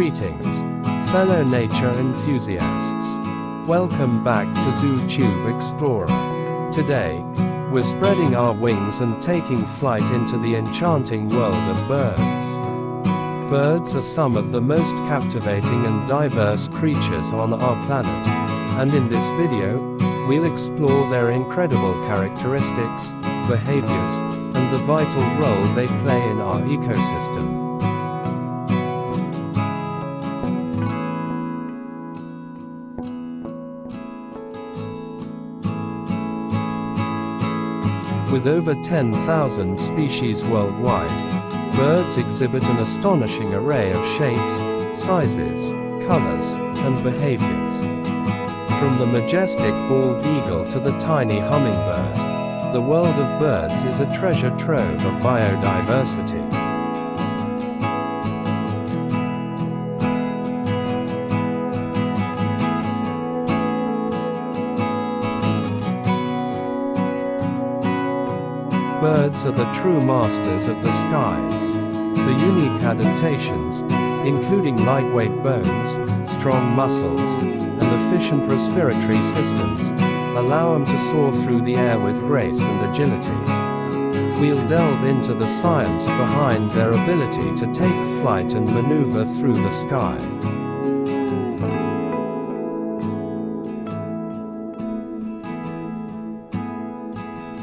Greetings, fellow nature enthusiasts. Welcome back to ZooTube Explorer. Today, we're spreading our wings and taking flight into the enchanting world of birds. Birds are some of the most captivating and diverse creatures on our planet, and in this video, we'll explore their incredible characteristics, behaviors, and the vital role they play in our ecosystem. With over 10,000 species worldwide, birds exhibit an astonishing array of shapes, sizes, colors, and behaviors. From the majestic bald eagle to the tiny hummingbird, the world of birds is a treasure trove of biodiversity. Birds are the true masters of the skies. The unique adaptations, including lightweight bones, strong muscles, and efficient respiratory systems, allow them to soar through the air with grace and agility. We'll delve into the science behind their ability to take flight and maneuver through the sky.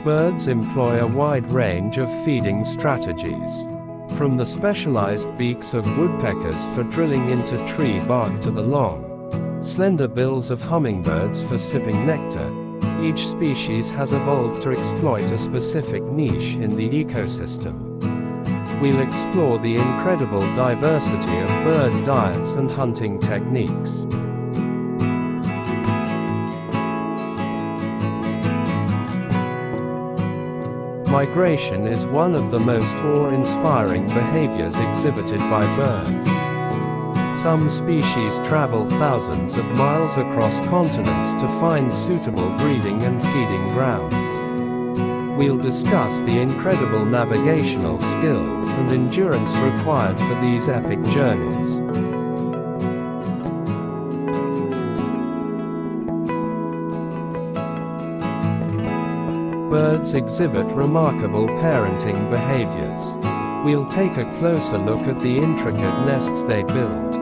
Birds employ a wide range of feeding strategies. From the specialized beaks of woodpeckers for drilling into tree bark to the long, slender bills of hummingbirds for sipping nectar, each species has evolved to exploit a specific niche in the ecosystem. We'll explore the incredible diversity of bird diets and hunting techniques. Migration is one of the most awe-inspiring behaviors exhibited by birds. Some species travel thousands of miles across continents to find suitable breeding and feeding grounds. We'll discuss the incredible navigational skills and endurance required for these epic journeys. Birds exhibit remarkable parenting behaviors. We'll take a closer look at the intricate nests they build,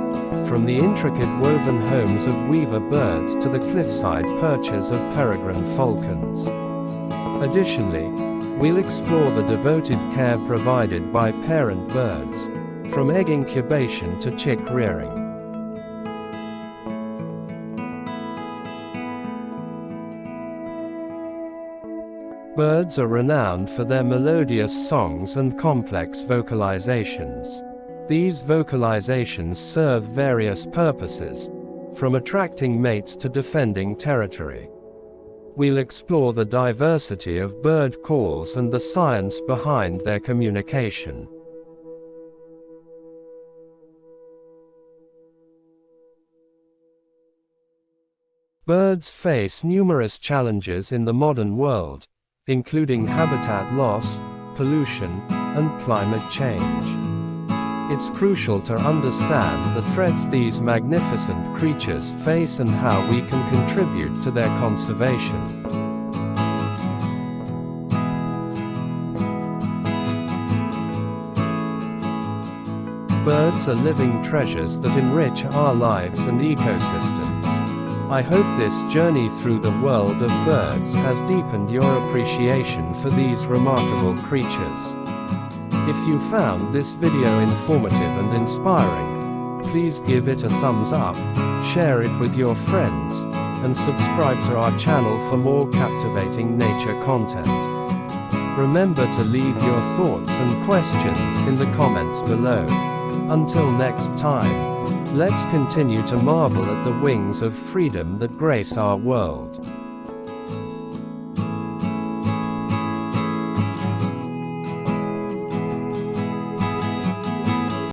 from the intricate woven homes of weaver birds to the cliffside perches of peregrine falcons. Additionally, we'll explore the devoted care provided by parent birds, from egg incubation to chick rearing. Birds are renowned for their melodious songs and complex vocalizations. These vocalizations serve various purposes, from attracting mates to defending territory. We'll explore the diversity of bird calls and the science behind their communication. Birds face numerous challenges in the modern world, including habitat loss, pollution, and climate change. It's crucial to understand the threats these magnificent creatures face and how we can contribute to their conservation. Birds are living treasures that enrich our lives and ecosystems. I hope this journey through the world of birds has deepened your appreciation for these remarkable creatures. If you found this video informative and inspiring, please give it a thumbs up, share it with your friends, and subscribe to our channel for more captivating nature content. Remember to leave your thoughts and questions in the comments below. Until next time, let's continue to marvel at the wings of freedom that grace our world.